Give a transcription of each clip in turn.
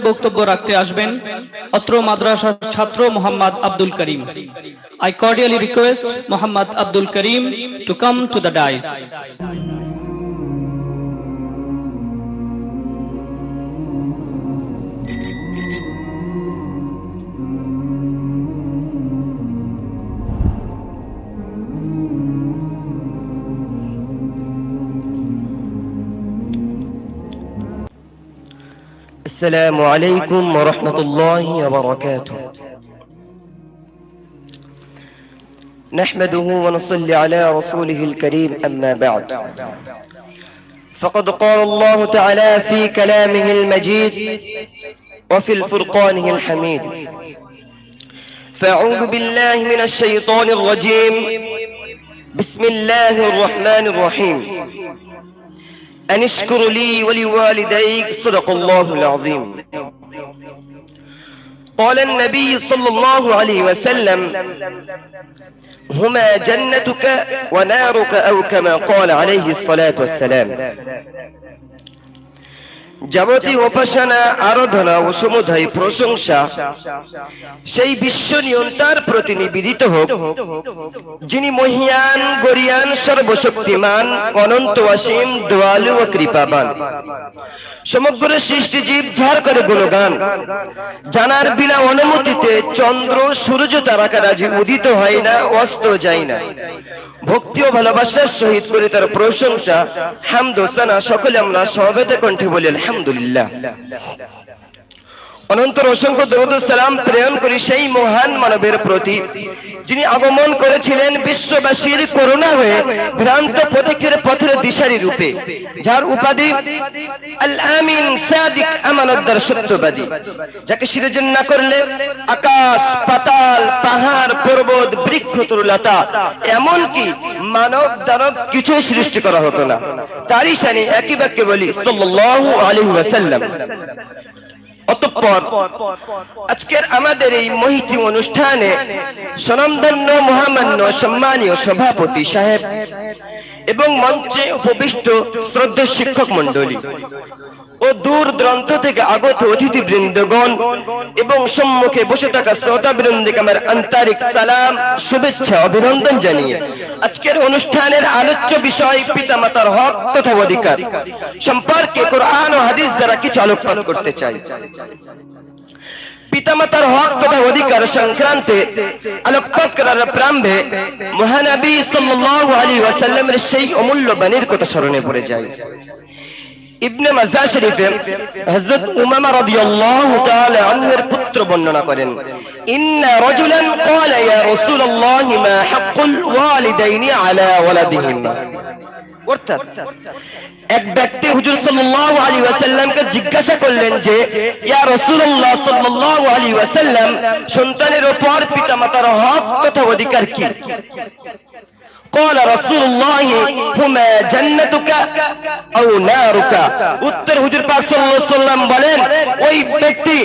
বক্তব্য রাখতে আসবেন অত্র মাদ্রাসার ছাত্র Mohammad Abdul Karim. I cordially request Muhammad Abdul Karim to come to the dais. السلام عليكم ورحمة الله وبركاته. نحمده ونصلي على رسوله الكريم، أما بعد، فقد قال الله تعالى في كلامه المجيد وفي الفرقانه الحميد: فأعوذ بالله من الشيطان الرجيم، بسم الله الرحمن الرحيم، أن اشكر لي ولوالديك، صدق الله العظيم. قال النبي صلى الله عليه وسلم: هما جنتك ونارك، أو كما قال عليه الصلاة والسلام. যাবতীয় উপাসনা, আরাধনা ও সমুদায় প্রশংসা সেই বিশ্ব নিয়ন্তার প্রতি নিবেদিত হোক, যিনি মহিয়ান, গরিয়ান, সর্বশক্তিমান, অনন্ত অসীম, দয়ালু ও কৃপাবান। সমগ্র সৃষ্টি জীব ঝাড় করে গুণগান, জানার বিনা অনুমতিতে চন্দ্র, সূর্য, তারকারাজি উদিত হয় না, অস্ত যায় না। ভক্তি ও ভালোবাসার সহিত করে তার প্রশংসা, হামদ ও সানা সকলে আমরা সমবেত কণ্ঠে বলি আলহামদুলিল্লাহ। অনন্তর অসংখ্য দরুদ ও সালাম প্রেরণ করি সেই মহান মানবের প্রতি, যিনি আগমন করেছিলেন বিশ্ববাসীর করুণা হয়ে, ভ্রান্ত পথিকের পথের দিশারি রূপে, যার উপাধি আল আমিন, সাদিক, আমানতদার, সত্যবাদী, যাকে শিরোজন না করলে আকাশ, পাতাল, পাহাড়, পর্বত, বৃক্ষ, তরুলতা, এমনকি মানব দানব কিছুই সৃষ্টি করা হতো না। তারই শানে একই বাক্যে বলি সাল্লাল্লাহু আলাইহি ওয়াসাল্লাম। অতঃপর আজকের আমাদের এই মহিতি অনুষ্ঠানে স্বনামধন্য, মহামান্য, সম্মানীয় সভাপতি সাহেব এবং মঞ্চে উপবিষ্ট শ্রদ্ধেয় শিক্ষক মন্ডলী ও দূর দূরান্ত থেকে আগত অতিথি বৃন্দগণ এবং সম্মুখে বসে থাকা শ্রোতা বৃন্দকে আমার আন্তরিক সালাম, শুভেচ্ছা, অভিনন্দন জানিয়ে আজকের অনুষ্ঠানের আলোচ্য বিষয় পিতামাতার হক তথা অধিকার সম্পর্কে কোরআন ও হাদিস দ্বারা কিছু আলোকপাত করতে চাই। পিতামাতার হক তথা অধিকার সংক্রান্তে আলোকপাত করার প্রারম্ভে মহানবী সাল্লাল্লাহু আলাইহি ওয়াসাল্লামের সেই অমূল্য বাণীর কথা স্মরণে পড়ে যায়। ইবনে মাজা শরীফে হযরত উমামা রাদিয়াল্লাহু তাআলা আনহুর পুত্র বর্ণনা করেন, ইন্না রাজুলান ক্বালা ইয়া রাসূলুল্লাহ মা হাক্কুল ওয়ালিদাইনি আলা ওয়ালাদিহিমা। অর্থাৎ এক ব্যক্তি হুজুর সাল্লাল্লাহু আলাইহি ওয়াসাল্লামকে জিজ্ঞাসা করলেন যে, ইয়া রাসূলুল্লাহ সাল্লাল্লাহু আলাইহি ওয়াসাল্লাম, সন্তানের উপর পিতামাতার হক তথা অধিকার কি? قال رسول الله هما جنتك او نارك। উত্তর হুজুর পাক সাল্লাল্লাহু আলাইহি ওয়াসাল্লাম বলেন, ওই ব্যক্তি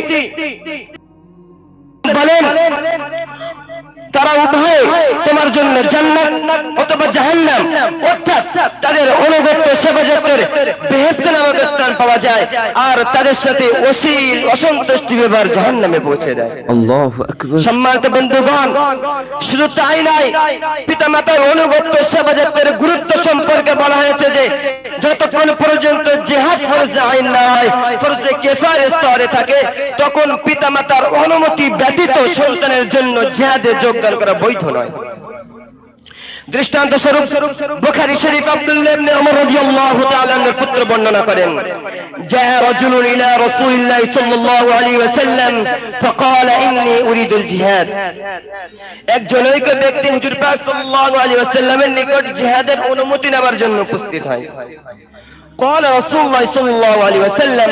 বলেন তারা উভয় তোমার জন্য জান্নাত অথবা জাহান্নাম, অর্থাৎ তাদের অনুগত্য সেবাযত্নের বেহেশত নামক স্থান পাওয়া যায়, আর তাদের সাথে অশ্লীল অসন্তুষ্টি ব্যবহার জাহান্নামে পৌঁছে দেয়। আল্লাহু আকবার। সম্মানিত বন্ধুগণ, শুধু তাই নয়, পিতামাতার অনুগত্য সেবাযত্নের গুরুত্ব সম্পর্কে বলা হয়েছে যে যতক্ষণ পর্যন্ত জিহাদ ফরজে আইন না হয়, ফরজে কিফায়ের স্তরে থাকে, তখন পিতামাতার অনুমতি ব্যতীত সন্তানের জন্য জিহাদে যোগদান করা বৈধ নয়। দৃষ্টান্ত স্বরূপ বুখারী শরীফ আব্দুল্লাহ ইবনে ওমর রাদিয়াল্লাহু তাআলা এর পুত্র বর্ণনা করেন, জা রাজুলুন ইলা রাসূলিল্লাহি সাল্লাল্লাহু আলাইহি ওয়াসাল্লাম ফাকালা ইন্নী উরিদুল জিহাদ। একজন ঐক্য ব্যক্তি হুজুর পাক সাল্লাল্লাহু আলাইহি ওয়াসাল্লামের নিকট জিহাদের অনুমতি নেওয়ার জন্য উপস্থিত হয়। قال رسول الله صلى الله عليه وسلم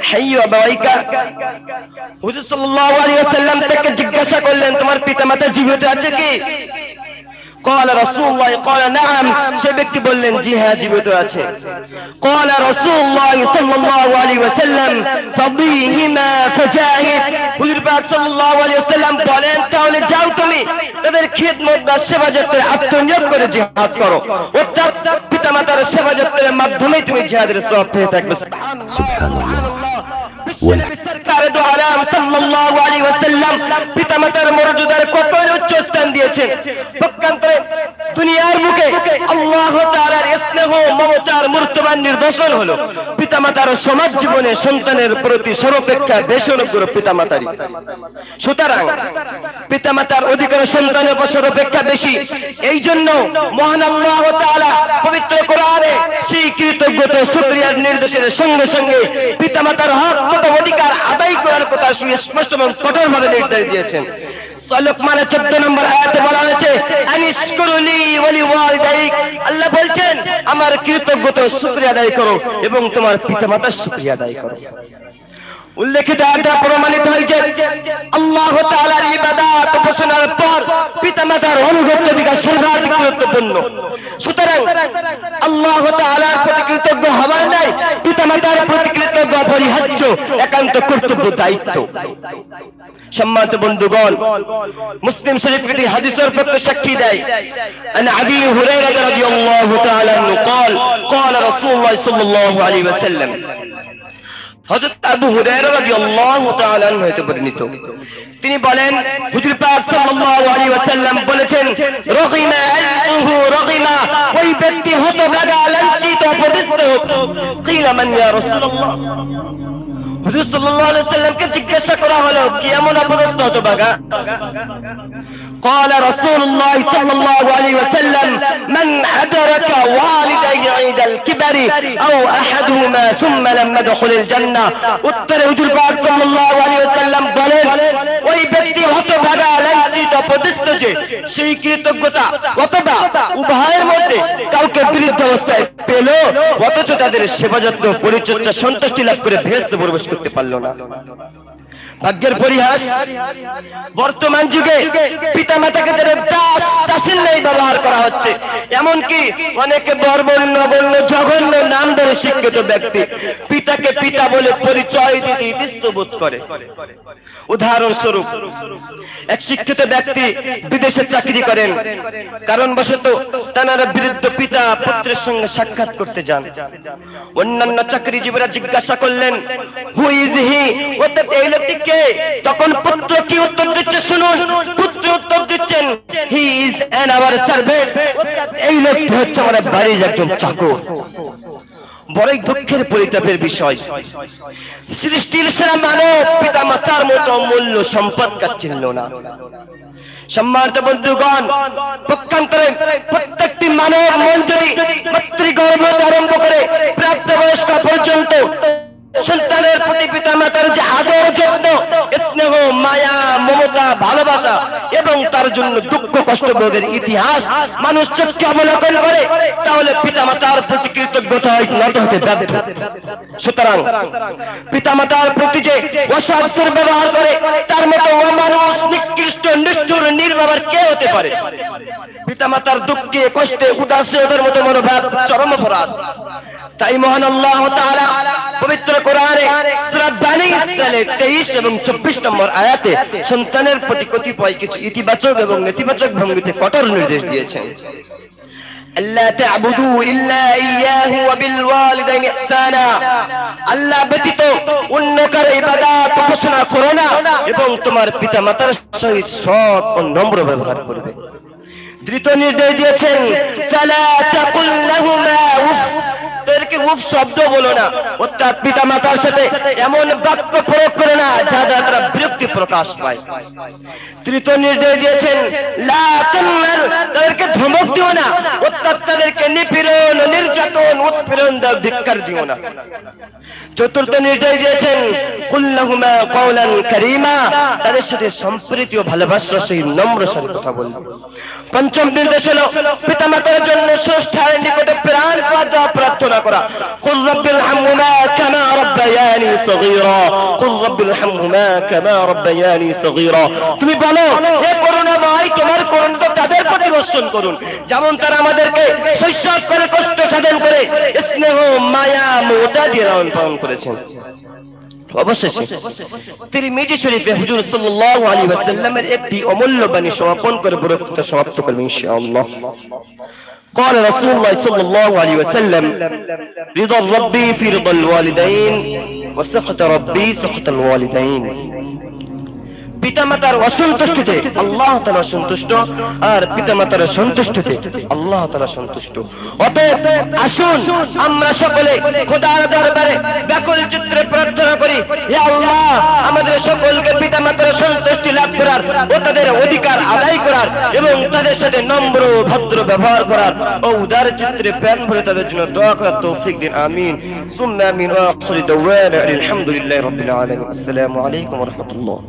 حي أبويك। হুজুর সাল্লাল্লাহু আলাইহি ওয়াসাল্লাম তাকে জিজ্ঞাসা করলেন, তোমার পিতামাতা জীবিত আছে কি? قال رسول الله قال نعم। সে ব্যক্তি বললেন, জি হ্যাঁ, জীবিত আছে। قال رسول الله صلى الله عليه وسلم فضيهما فجاهد। হুজুর পাক সাল্লাল্লাহু আলাইহি ওয়াসাল্লাম বলেন, তাহলে যাও তুমি তাদের খিদমত বা সেবা যত্নের আত্মনিয়োগ করে জিহাদ করো, অর্থাৎ পিতামাতার সেবা যত্নের মাধ্যমে তুমি জিহাদের সওয়াব পেয়ে থাকবে। সুবহানাল্লাহ। সরকার দো আলম সাল্লাল্লাহু আলাইহি ওয়াসাল্লাম পিতামাতার মর্যাদার কত উচ্চ স্থান দিয়েছেন। পক্ষান্তরে দুনিয়ার মুখে আল্লাহ তাআলার স্নেহ মমতার মূর্তমান নিদর্শন হলো পিতামাতার সমাজ জীবনে সন্তানের প্রতি সর্বাপেক্ষা বেশি অনুগ্রহ পিতামাতারই। সুতরাং পিতামাতার অধিকার সন্তানের উপর সর্বাপেক্ষা বেশি। এই জন্য মহান আল্লাহ তাআলা পবিত্র কোরআনে সেই কৃতজ্ঞতা শুকরিয়ার নির্দেশের সঙ্গে সঙ্গে পিতামাতার হক তথা অধিকার আদায় করার কথা সুস্পষ্ট এবং কঠোরভাবে নির্দেশ দিয়েছেন। লোকমানের 14 নম্বর আয়াতে বলা হয়েছে আনিশকুরুলি ওয়ালি ওয়ালিদাইক, আল্লাহ বলছেন আমার কৃতজ্ঞতা শুকরিয়া আদায় করো এবং তোমার পিতামাতার শুকরিয়া আদায় করো। উল্লেখিত আয়াতে প্রমাণিত হয়েছে আল্লাহ তাআলার ইবাদত উপাসনার পর পিতামাতার অনুগত্য দিকে সর্বাধিক গুরুত্বপূর্ণ। সুতরাং আল্লাহ তাআলার প্রতি কৃতজ্ঞ হবার নাই, পিতামাতার প্রতি কৃতজ্ঞ অপরিহার্য একান্ত কর্তব্য দায়িত্ব। সম্মানিত বন্ধুগণ, মুসলিম শরীফ একটি হাদিসের পক্ষে সাক্ষী দেয় আন আবি হুরায়রা রাদিয়াল্লাহু তাআলা আনহু قال قال رسول الله صلى الله عليه وسلم, হযরত আবু হুরায়রা রাদিয়াল্লাহু তাআলা আনহু হতে বর্ণিত, তিনি বলেন হুজুর পাক সাল্লাল্লাহু আলাইহি ওয়াসাল্লাম বলেছেন রগিমা আলহু রগিমা, ওই ব্যক্তি হতভাগা লাঞ্ছিত অপদস্থ। কিলা মান ইয়া রাসূলুল্লাহ, হুজুর সাল্লাল্লাহু আলাইহি ওয়াসাল্লামকে জিজ্ঞাসা করা হলো কি এমন অপদস্থ হতভাগা? قال رسول الله صلى الله عليه وسلم من أدرك والديه عند الكبر أو أحدهما ثم لم يدخل الجنة। উত্তরে হুজুর পাক সাল্লাল্লাহু আলাইহি ওয়াসাল্লাম বলেন ওই ব্যক্তি হতভাগা লাঞ্ছিত অপদস্থ যে সেই কৃতজ্ঞতা অথবা উভয়ের মধ্যে কাউকে বিরুদ্ধ অবস্থায় পেল অথচ তাদের সেবা যত্ন পরিচর্যা সন্তুষ্টি লাভ করে বেহেশতে প্রবেশ করতে পারলো না। ভাগ্যের পরিহাস, বর্তমান যুগে পিতামাতাকে যারা দাসিল্লাই ব্যবহার করা হচ্ছে, এমনকি অনেকে বর্বর্ণ গণ্য জঘন্য নাম ধরে শিক্ষিত ব্যক্তি পিতাকে পিতা বলে পরিচয় দিতে ইতস্ত বোধ করে। উদাহরণস্বরূপ এক শিক্ষিত ব্যক্তি বিদেশে চাকরি করেন, কারণবশত তার বৃদ্ধ পিতা পুত্রের সঙ্গে সাক্ষাৎ করতে যান। অন্যান্য চাকরিজীবীরা জিজ্ঞাসা করলেন হু ইজ হি, অর্থাৎ এই লোকটি কে? তখন পুত্র কি উত্তর দিচ্ছে শুনুন। পুত্র উত্তর দিচ্ছেন he is an our servant, অর্থাৎ এই লোকটি হচ্ছে আমাদের বাড়ির একজন চাকর। বড়ই দুঃখের পরিতাপের বিষয়, সৃষ্টির সেরা মানব পিতা মাতার মতো অমূল্য সম্পদ কাচ্ছিল না। সম্মানিত বন্ধুগণ, পক্ষান্তরে প্রত্যেকটি মানব মন যদি মাতৃগর্ভ আরম্ভ করে প্রাপ্তবয়স্ক পর্যন্ত সন্তানের প্রতি পিতা মাতার যে আদর যত্ন স্নেহ মায়া মমতা ভালোবাসা এবং তার জন্য দুঃখ কষ্ট ভোগের ইতিহাস মানুষ চোখে অবলোকন করে, তাহলে পিতা মাতার প্রতি কৃতজ্ঞতা নত হতে বাধ্য। সুতরাং পিতা মাতার প্রতি যে অসৎ ব্যবহার করে তার মতো অমানুষ নিকৃষ্ট নিষ্ঠুর নির্বাবার কে হতে পারে? পিতা মাতার দুঃখে কষ্টে উদাসে ওদের মতো মনোভাব চরম অপরাধ। তাই মহান আল্লাহ তাআলা পবিত্র কোরআনে সূরা বানী ইসরাঈলের 23 এবং 24 নম্বর আয়াতে সন্তানের প্রতি কতিপয় কিছু ইতিবাচক এবং নেতিবাচক ভঙ্গিতে কঠোর নির্দেশ দিয়েছেন। আল্লাহ তা'বুদু ইল্লা ইয়াহু ওয়া বিল ওয়ালিদাইনি ইহসানা, আল্লাহ ব্যতীত অন্য কারো ইবাদত উপাসনা করো না এবং তোমার পিতামাতার সহিত সৎ ও নম্র ব্যবহার করবে। তৃতীয় নির্দেশ দিয়েছেন ফালা তাকুল লাহুমা উফ, তাদেরকে উফ শব্দ বলো না, অর্থাৎ পিতা মাতার সাথে এমন বাক্য প্রয়োগ করে না যা দ্বারা তারা বিরক্তি প্রকাশ পায়। তৃতীয় নির্দেশ দিয়েছেন লা তানমার, তাদেরকে ধমক দিও না, অর্থাৎ তাদেরকে নিপীড়ন নির্যাতন উৎপীড়ন দাও ধিক্কার দিও না। চতুর্থ নির্দেশ দিয়েছেন কুল লাহুমা কওলান কারীমা, তাদের সাথে সম্প্রীতি ও ভালোবাসার সহিত নম্র স্বরে কথা বলবে। পঞ্চম নির্দেশ হলো পিতামাতার জন্য স্রষ্টার নিকটে প্রাণ দোয়া প্রার্থনা করা। কুল রাব্বিল হামহুমা কামা রাব্বায়ানি সগীরা, কুল রাব্বিল হামহুমা কামা রাব্বায়ানি সগীরা, তুমি বলো হে করুণাময় তোমার করুণা তাদের প্রতি বর্ষণ করুন যেমন তারা আমাদেরকে শৈশব করে কষ্ট সাধন করে স্নেহ মায়া মমতা দিয়ে লালন পালন করেছেন। অবশেষে তিরমিজি শরীফে হুজুর সাল্লাল্লাহু আলাইহি ওয়াসাল্লামের একটি অমূল্য বাণী সমাপন করে বক্তব্য সমাপ্ত করব ইনশাআল্লাহ। قال رسول الله صلى الله عليه وسلم رضا الرب في رضا الوالدين ওয়া সাখাতা রাব্বি সাখাতাল ওয়ালিদাইন। পিতামাতার অসন্তুষ্টিতে আল্লাহ তাআলা সন্তুষ্ট, আর পিতামাতার সন্তুষ্টিতে আল্লাহ তাআলা সন্তুষ্ট। অতএব আসুন আমরা সকলে খোদার দরবারে ব্যাকুল চিত্রে প্রার্থনা করি, হে আল্লাহ আমাদের সকলকে পিতামাতার সন্তুষ্টি লাভ করার ও তাদের অধিকার আদায় করার এবং তাদের সাথে নম্র ও ভদ্র ব্যবহার করার ও উদার চিত্রে প্রাণ ভরে তাদের জন্য দোয়া করার তৌফিক দিন। আমিন সুম্মা আমিন। ওয়া আখিরু দাওয়ানা আলহামদুলিল্লাহি রাব্বিল আলামিন। আসসালামু আলাইকুম ওয়া রাহমাতুল্লাহ।